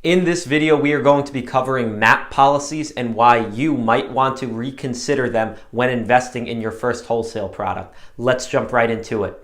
In this video, we are going to be covering MAP policies and why you might want to reconsider them when investing in your first wholesale product. Let's jump right into it.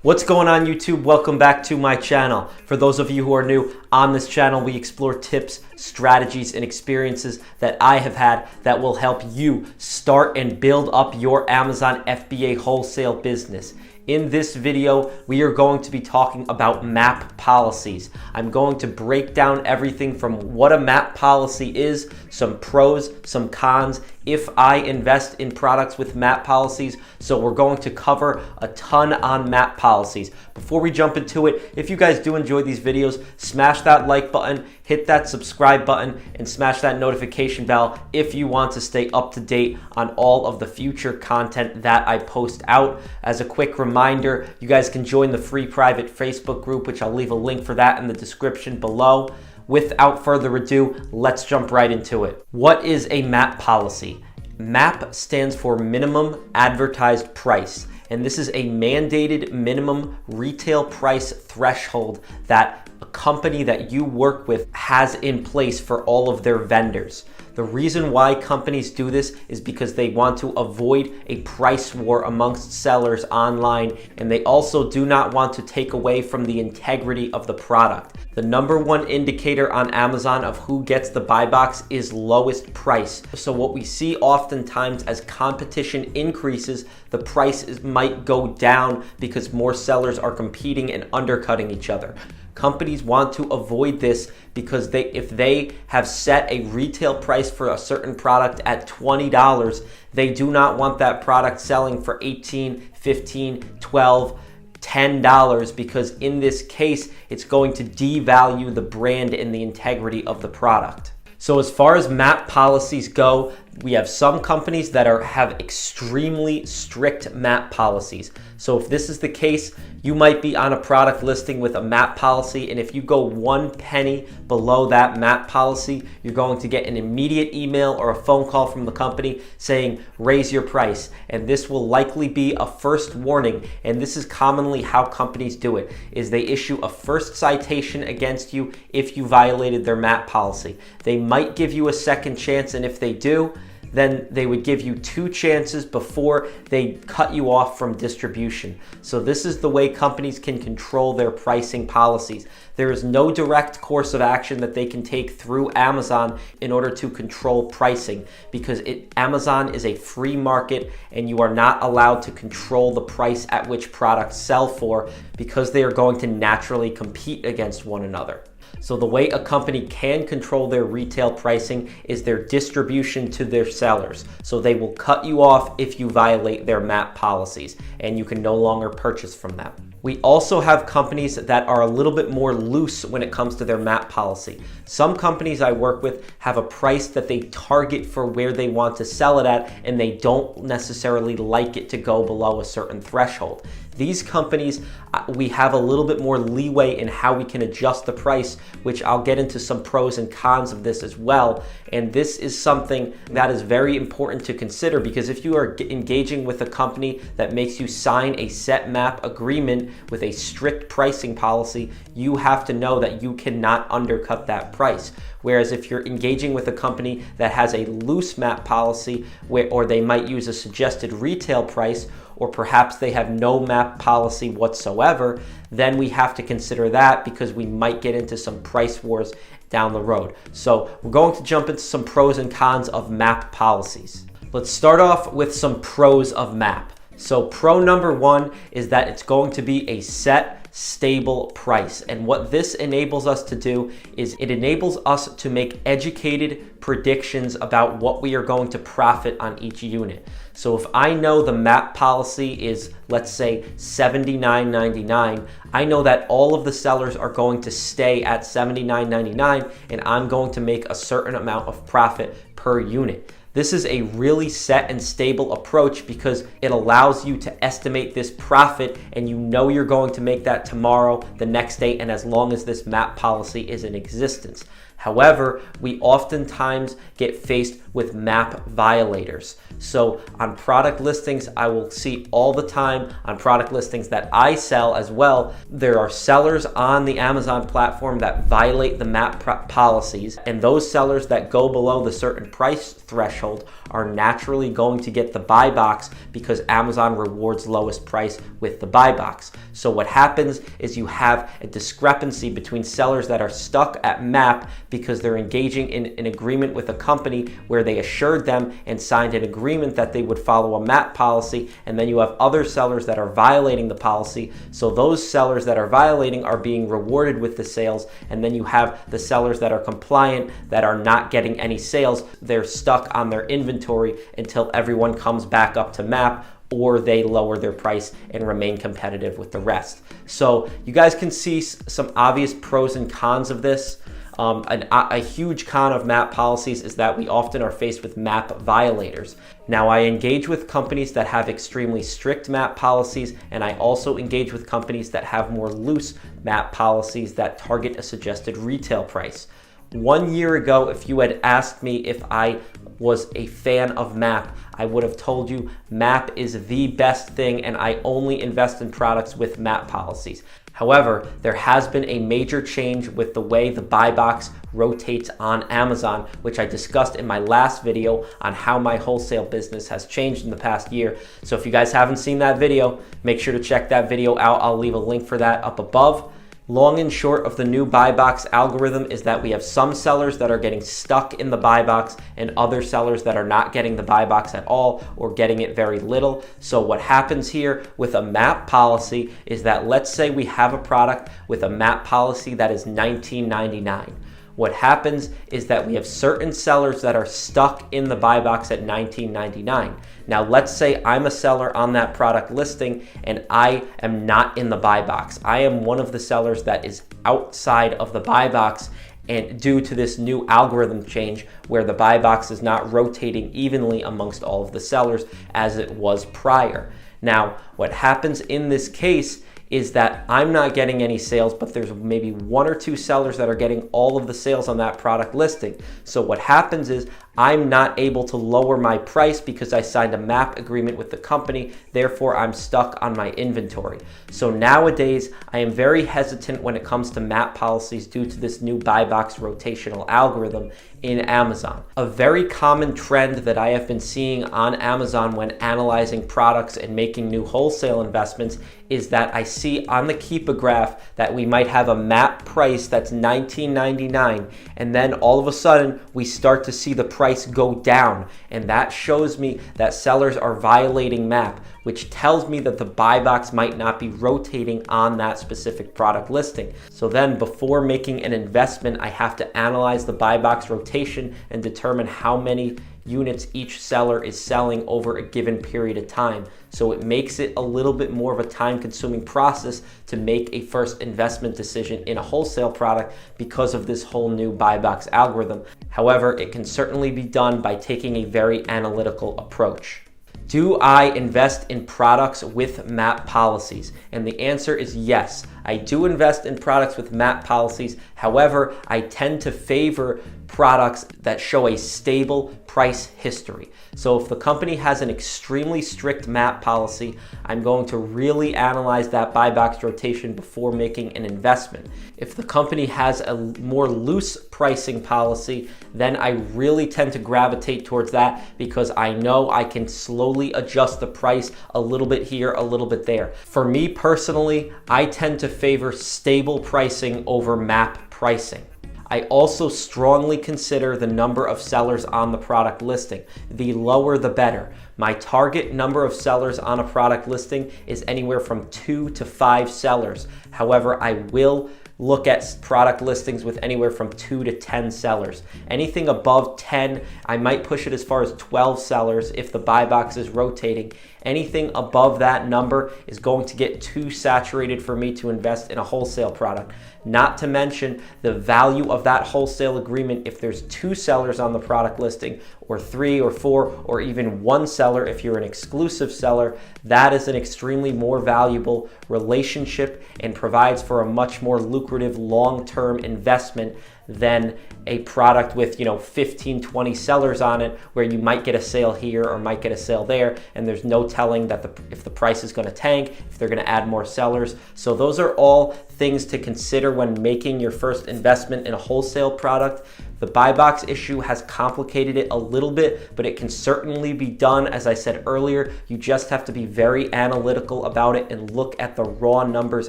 What's going on, YouTube? Welcome back to my channel. For those of you who are new, on this channel we explore tips, strategies, and experiences that I have had that will help you start and build up your Amazon FBA wholesale business. In this video, we are going to be talking about MAP policies. I'm going to break down everything from what a MAP policy is, some pros, some cons, if I invest in products with MAP policies. So we're going to cover a ton on MAP policies. Before we jump into it, if you guys do enjoy these videos, smash that like button, hit that subscribe button, and smash that notification bell if you want to stay up to date on all of the future content that I post out. As a quick reminder, you guys can join the free private Facebook group, which I'll leave a link for that in the description below. Without further ado, let's jump right into it. What is a MAP policy? MAP stands for Minimum Advertised Price, and this is a mandated minimum retail price threshold that a company that you work with has in place for all of their vendors. The reason why companies do this is because they want to avoid a price war amongst sellers online, and they also do not want to take away from the integrity of the product. The number one indicator on Amazon of who gets the buy box is lowest price. So what we see oftentimes as competition increases, the prices might go down because more sellers are competing and undercutting each other. Companies want to avoid this because if they have set a retail price for a certain product at $20, they do not want that product selling for $18, $15, $12, $10, because in this case, it's going to devalue the brand and the integrity of the product. So as far as MAP policies go, we have some companies that have extremely strict MAP policies. So if this is the case, you might be on a product listing with a MAP policy, and if you go 1 penny below that MAP policy, you're going to get an immediate email or a phone call from the company saying, raise your price. And this will likely be a first warning, and this is commonly how companies do it, is they issue a first citation against you if you violated their MAP policy. They might give you a second chance, and if they do, then they would give you 2 chances before they cut you off from distribution. So this is the way companies can control their pricing policies. There is no direct course of action that they can take through Amazon in order to control pricing, because Amazon is a free market and you are not allowed to control the price at which products sell for, because they are going to naturally compete against one another. So the way a company can control their retail pricing is their distribution to their sellers. So they will cut you off if you violate their MAP policies, and you can no longer purchase from them. We also have companies that are a little bit more loose when it comes to their MAP policy. Some companies I work with have a price that they target for where they want to sell it at, and they don't necessarily like it to go below a certain threshold. These companies, we have a little bit more leeway in how we can adjust the price, which I'll get into some pros and cons of this as well. And this is something that is very important to consider, because if you are engaging with a company that makes you sign a set MAP agreement with a strict pricing policy, you have to know that you cannot undercut that price. Whereas if you're engaging with a company that has a loose MAP policy, or they might use a suggested retail price, or perhaps they have no MAP policy whatsoever, then we have to consider that, because we might get into some price wars down the road. So we're going to jump into some pros and cons of MAP policies. Let's start off with some pros of MAP. So pro number 1 is that it's going to be a set, stable price. And what this enables us to do is it enables us to make educated predictions about what we are going to profit on each unit. So if I know the MAP policy is, let's say, $79.99, I know that all of the sellers are going to stay at $79.99, and I'm going to make a certain amount of profit per unit. This is a really set and stable approach because it allows you to estimate this profit, and you know you're going to make that tomorrow, the next day, and as long as this MAP policy is in existence. However, we oftentimes get faced with MAP violators. So on product listings, I will see all the time on product listings that I sell as well, there are sellers on the Amazon platform that violate the MAP policies, and those sellers that go below the certain price threshold are naturally going to get the buy box because Amazon rewards lowest price with the buy box. So what happens is you have a discrepancy between sellers that are stuck at MAP because they're engaging in an agreement with a company where they assured them and signed an agreement that they would follow a MAP policy, and then you have other sellers that are violating the policy. So those sellers that are violating are being rewarded with the sales, and then you have the sellers that are compliant that are not getting any sales. They're stuck on their inventory until everyone comes back up to MAP, or they lower their price and remain competitive with the rest. So you guys can see some obvious pros and cons of this. A huge con of MAP policies is that we often are faced with MAP violators. Now, I engage with companies that have extremely strict MAP policies, and I also engage with companies that have more loose MAP policies that target a suggested retail price. 1 year ago, if you had asked me if I was a fan of MAP, I would have told you MAP is the best thing and I only invest in products with MAP policies. However, there has been a major change with the way the buy box rotates on Amazon, which I discussed in my last video on how my wholesale business has changed in the past year. So if you guys haven't seen that video, make sure to check that video out. I'll leave a link for that up above. Long and short of the new buy box algorithm is that we have some sellers that are getting stuck in the buy box and other sellers that are not getting the buy box at all or getting it very little. So what happens here with a MAP policy is that, let's say we have a product with a MAP policy that is $19.99. What happens is that we have certain sellers that are stuck in the buy box at $19.99. Now, let's say I'm a seller on that product listing and I am not in the buy box. I am one of the sellers that is outside of the buy box, and due to this new algorithm change where the buy box is not rotating evenly amongst all of the sellers as it was prior. Now, what happens in this case is that I'm not getting any sales, but there's maybe one or two sellers that are getting all of the sales on that product listing. So what happens is I'm not able to lower my price because I signed a MAP agreement with the company. Therefore, I'm stuck on my inventory. So nowadays, I am very hesitant when it comes to MAP policies due to this new buy box rotational algorithm in Amazon. A very common trend that I have been seeing on Amazon when analyzing products and making new wholesale investments is that I see on the Keepa graph that we might have a MAP price that's $19.99, and then all of a sudden we start to see the price go down, and that shows me that sellers are violating MAP, which tells me that the buy box might not be rotating on that specific product listing. So then before making an investment, I have to analyze the buy box rotation and determine how many units each seller is selling over a given period of time. So it makes it a little bit more of a time-consuming process to make a first investment decision in a wholesale product because of this whole new buy box algorithm. However, it can certainly be done by taking a very analytical approach. Do I invest in products with MAP policies? And the answer is yes. I do invest in products with MAP policies. However, I tend to favor products that show a stable price history. So if the company has an extremely strict MAP policy, I'm going to really analyze that buy box rotation before making an investment. If the company has a more loose pricing policy, then I really tend to gravitate towards that because I know I can slowly adjust the price a little bit here, a little bit there. For me personally, I tend to favor stable pricing over MAP pricing. I also strongly consider the number of sellers on the product listing. The lower, the better. My target number of sellers on a product listing is anywhere from 2 to 5 sellers. However, I will look at product listings with anywhere from 2 to 10 sellers. Anything above 10, I might push it as far as 12 sellers if the buy box is rotating. Anything above that number is going to get too saturated for me to invest in a wholesale product. Not to mention the value of that wholesale agreement if there's 2 sellers on the product listing, or 3 or 4, or even 1 seller if you're an exclusive seller. That is an extremely more valuable relationship and provides for a much more lucrative long-term investment than a product with 15, 20 sellers on it, where you might get a sale here or might get a sale there, and there's no telling that if the price is going to tank, if they're going to add more sellers. So those are all things to consider when making your first investment in a wholesale product. The buy box issue has complicated it a little bit, but it can certainly be done. As I said earlier, you just have to be very analytical about it and look at the raw numbers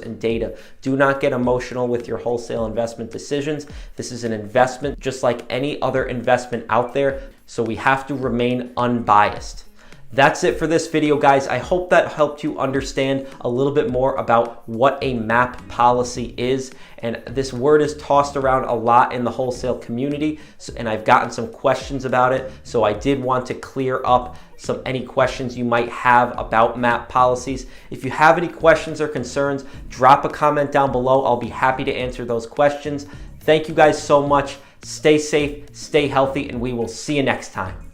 and data. Do not get emotional with your wholesale investment decisions. This is an investment just like any other investment out there, so we have to remain unbiased. That's it for this video, guys. I hope that helped you understand a little bit more about what a MAP policy is. And this word is tossed around a lot in the wholesale community, and I've gotten some questions about it. So I did want to clear up any questions you might have about MAP policies. If you have any questions or concerns, drop a comment down below. I'll be happy to answer those questions. Thank you guys so much. Stay safe, stay healthy, and we will see you next time.